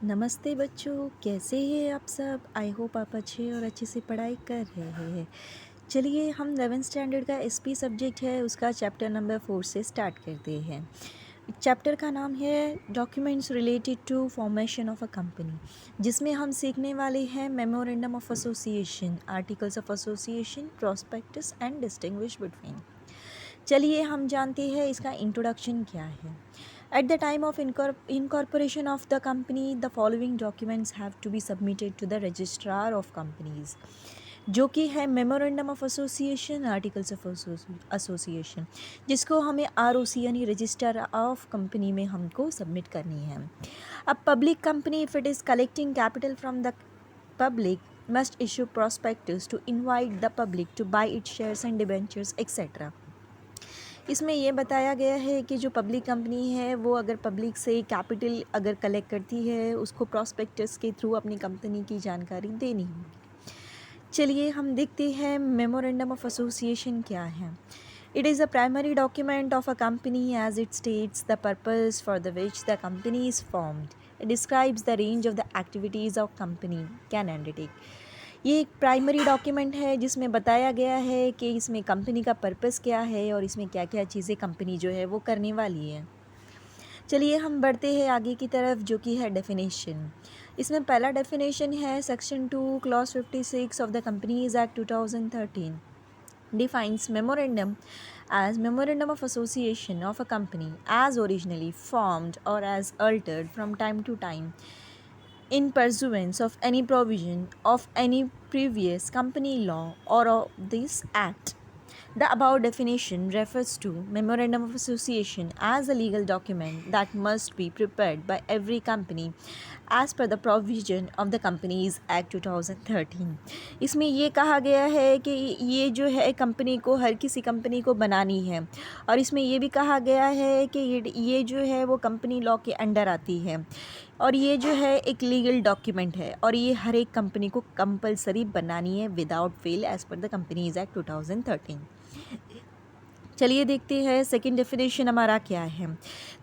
नमस्ते बच्चों, कैसे हैं आप सब। आई होप आप अच्छे और अच्छे से पढ़ाई कर रहे हैं। चलिए हम 11th स्टैंडर्ड का एसपी सब्जेक्ट है उसका चैप्टर नंबर 4 से स्टार्ट करते हैं। चैप्टर का नाम है documents related to formation of a company, जिसमें हम सीखने वाले हैं memorandum of association, articles of association, prospectus and distinguish between. चलिए हम जानते हैं इसका इंट्रोडक्शन क्या है। At the time of incorporation of the company, the following documents have to be submitted to the registrar of companies, जो कि है memorandum of association, articles of association, जिसको हमें ROC यानी रजिस्टर ऑफ कंपनी में हमको सबमिट करनी है। अब public company if it is collecting capital from the public must issue prospectus to invite the public to buy its shares and debentures etc. इसमें ये बताया गया है कि जो पब्लिक कंपनी है वो अगर पब्लिक से कैपिटल अगर कलेक्ट करती है उसको प्रॉस्पेक्टस के थ्रू अपनी कंपनी की जानकारी देनी होगी। चलिए हम देखते हैं मेमोरेंडम ऑफ एसोसिएशन क्या है। It is a primary document of a company as it states the purpose for the which the company is formed. It describes the range of the activities of company can undertake. ये एक primary document है जिसमें बताया गया है कि इसमें company का पर्पस क्या है और इसमें क्या क्या चीज़ें कंपनी जो है वो करने वाली है। चलिए हम बढ़ते हैं आगे की तरफ, जो कि है डेफिनेशन। इसमें पहला डेफिनेशन है section 2 clause 56 of the Companies Act 2013 defines memorandum as memorandum of association of a company as originally formed or as altered from time to time in pursuance of any provision of any previous company law or of this act. The above definition refers to Memorandum of Association as a legal document that must be prepared by every company as per the provision of the Companies Act 2013. इसमें ये कहा गया है कि ये जो है company को, हर किसी कंपनी को बनानी है, और इसमें ये भी कहा गया है कि ये जो है वो कंपनी लॉ के अंडर आती है, और ये जो है एक लीगल डॉक्यूमेंट है, और ये हर एक कंपनी को कंपलसरी बनानी है without fail as per the Companies Act 2013। चलिए देखते हैं सेकंड डेफिनेशन हमारा क्या है।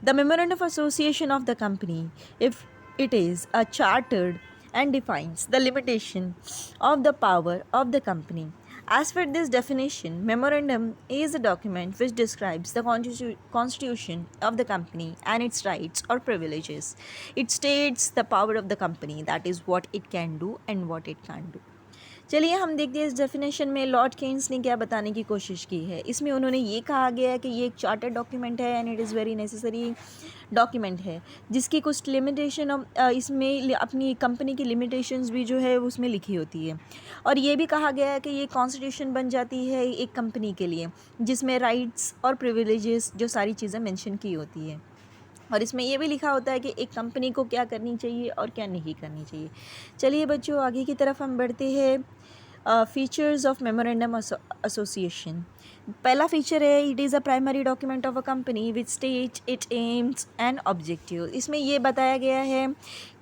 The memorandum of association of the company if it is a chartered and defines the limitation of the power of the company. As per this definition, memorandum is a document which describes the constitution of the company and its rights or privileges. It states the power of the company, that is what it can do and what it can't do. चलिए हम देखते हैं इस definition में Lord Keynes ने क्या बताने की कोशिश की है। इसमें उन्होंने ये कहा गया है कि ये एक चार्टर्ड डॉक्यूमेंट है and it is very necessary document है, जिसकी कुछ लिमिटेशन इसमें अपनी कंपनी की लिमिटेशंस भी जो है उसमें लिखी होती है, और ये भी कहा गया है कि ये कॉन्स्टिट्यूशन बन जाती है एक कंपनी के लिए, जिसमें राइट्स और प्रिविलेजेस जो सारी चीज़ें मेंशन की होती है, और इसमें ये भी लिखा होता है कि एक कंपनी को क्या करनी चाहिए और क्या नहीं करनी चाहिए। चलिए बच्चों आगे की तरफ हम बढ़ते हैं। Features of memorandum association. पहला फीचर है it is a primary document of a company which state it aims and objective. इसमें ये बताया गया है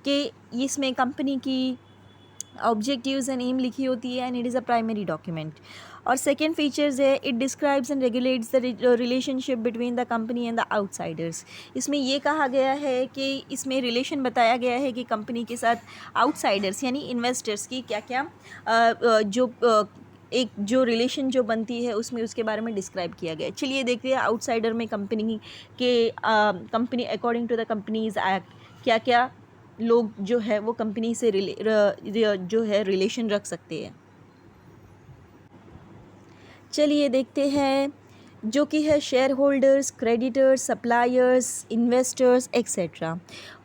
कि इसमें कंपनी की ऑब्जेक्टिव्स एंड एम लिखी होती है and it is a primary document. और सेकेंड फीचर्स है it describes and regulates the relationship between the company and the outsiders. इसमें ये कहा गया है कि इसमें रिलेशन बताया गया है कि कंपनी के साथ आउटसाइडर्स यानी इन्वेस्टर्स की क्या क्या एक जो रिलेशन जो बनती है उसमें उसके बारे में डिस्क्राइब किया गया है। चलिए देखते हैं आउटसाइडर में company according to the Companies Act क्या क्या लोग जो है वो कंपनी से जो है रिलेशन रख सकते हैं। चलिए देखते हैं जो कि है share holders, creditors, suppliers, investors etcetera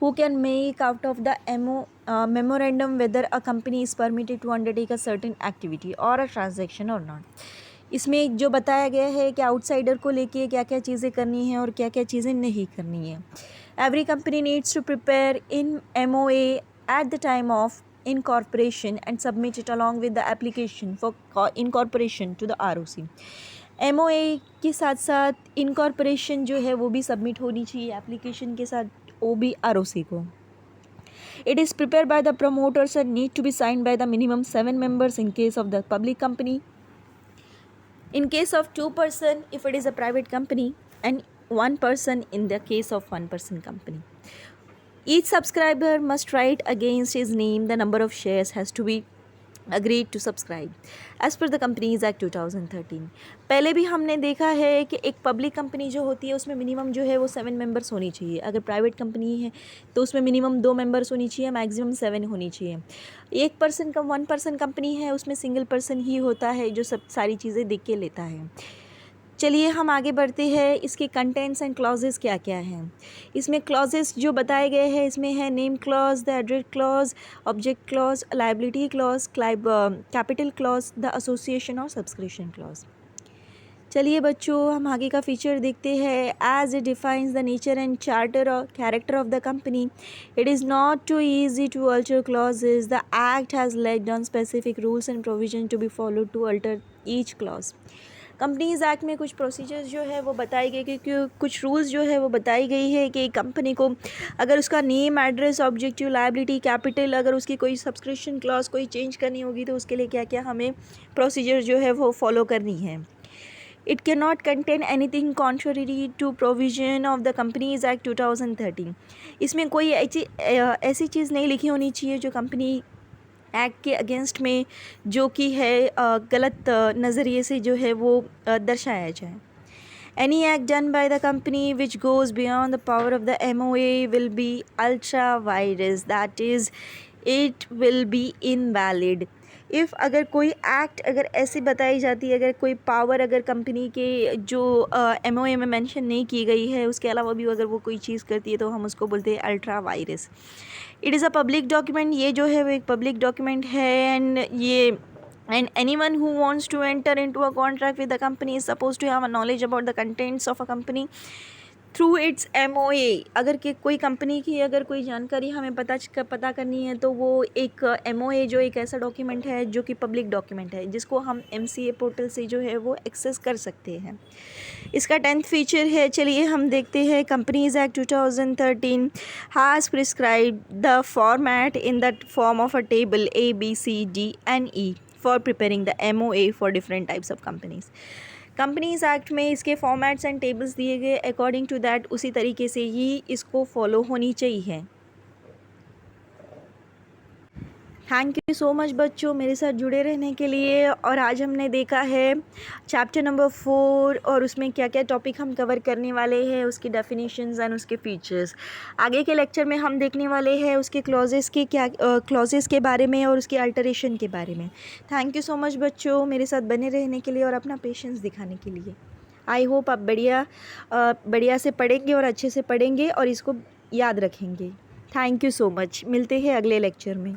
who can make out of the memorandum whether a company is permitted to undertake a certain activity और अ ट्रांजेक्शन और नॉट। इसमें जो बताया गया है कि आउटसाइडर को लेके क्या क्या चीज़ें करनी है और क्या क्या चीज़ें नहीं करनी है। Every company needs to prepare in MOA at the time of incorporation and submit it along with the application for incorporation to the ROC। MOA के साथ साथ इनकॉर्पोरेशन जो है वो भी सबमिट होनी चाहिए एप्लीकेशन के साथ, वो भी ROC को। It is prepared by the promoters and need to be signed by the minimum 7 members in case of the public company. In case of 2% if it is a private company, and 1% in the case of 1% company. Each subscriber must write against his name the number of shares has to be agreed to subscribe as per the Companies Act 2013। पहले भी हमने देखा है कि एक public company जो होती है उसमें मिनिमम जो है वो 7 मेंबर्स होनी चाहिए। अगर प्राइवेट कंपनी है तो उसमें मिनिमम 2 मेंबर्स होनी चाहिए, मैक्सिमम 7 होनी चाहिए। एक पर्सन का 1 पर्सन कंपनी है उसमें सिंगल पर्सन ही होता है जो सब सारी चीज़ें देख के लेता है। चलिए हम आगे बढ़ते हैं। इसके कंटेंट्स एंड क्लॉजेस क्या क्या हैं। इसमें क्लॉजेस जो बताए गए हैं इसमें है name clause, the address clause, object clause, liability clause, capital clause, the association और सब्सक्रिप्शन क्लॉज। चलिए बच्चों हम आगे का फीचर देखते हैं। As it defines the nature and charter और character of the company, it is not too easy to alter clauses. The act has laid down specific rules and provision to be followed to alter each clause. Companies act में कुछ procedures जो है वो बताई गई क्योंकि कुछ rules जो है वो बताई गई है कि कंपनी को अगर उसका name, address, objective, liability, capital, अगर उसकी कोई सब्सक्रिप्शन क्लॉज कोई चेंज करनी होगी तो उसके लिए क्या क्या हमें प्रोसीजर जो है वो फॉलो करनी है। It can not contain anything contrary to provision of the Companies Act 2013। इसमें कोई ऐसी चीज़ नहीं लिखी होनी चाहिए जो कंपनी एक्ट के अगेंस्ट में जो कि है गलत नज़रिए से जो है वो दर्शाया जाए। Any act done by the company which goes beyond the power of the MOA will be ultra vires, that is it will be invalid। If अगर कोई एक्ट अगर ऐसी बताई जाती है, अगर कोई पावर अगर कंपनी के जो MOA में मेंशन नहीं की गई है उसके अलावा भी अगर वो कोई चीज़ करती है तो हम उसको बोलते हैं ultra vires. It is a public document, ये जो है वो एक पब्लिक डॉक्यूमेंट है and anyone who wants to enter into a contract with the company is supposed to have a knowledge about the contents of a company through it's MOA। अगर कि कोई company की अगर कोई जानकारी हमें पता करनी है तो वो एक MOA जो एक ऐसा डॉक्यूमेंट है जो कि पब्लिक डॉक्यूमेंट है जिसको हम MCA पोर्टल से जो है वो एक्सेस कर सकते हैं। इसका 10th फीचर है, चलिए हम देखते हैं। Companies Act 2013 has prescribe the format in the form of a table ABCD and E for preparing the MOA for different types of companies. Companies act में इसके फॉर्मेट्स एंड टेबल्स दिए गए, according to that उसी तरीके से ही इसको follow होनी चाहिए। थैंक यू सो मच बच्चों मेरे साथ जुड़े रहने के लिए। और आज हमने देखा है चैप्टर नंबर 4 और उसमें क्या क्या टॉपिक हम कवर करने वाले हैं, उसकी डेफिनेशंस एंड उसके फीचर्स। आगे के लेक्चर में हम देखने वाले हैं उसके क्लॉजेस के क्या क्लॉजेस के बारे में और उसकी अल्टरेशन के बारे में। थैंक यू सो मच बच्चों मेरे साथ बने रहने के लिए और अपना पेशेंस दिखाने के लिए। आई होप आप बढ़िया से पढ़ेंगे और अच्छे से पढ़ेंगे और इसको याद रखेंगे। थैंक यू सो मच, मिलते हैं अगले लेक्चर में।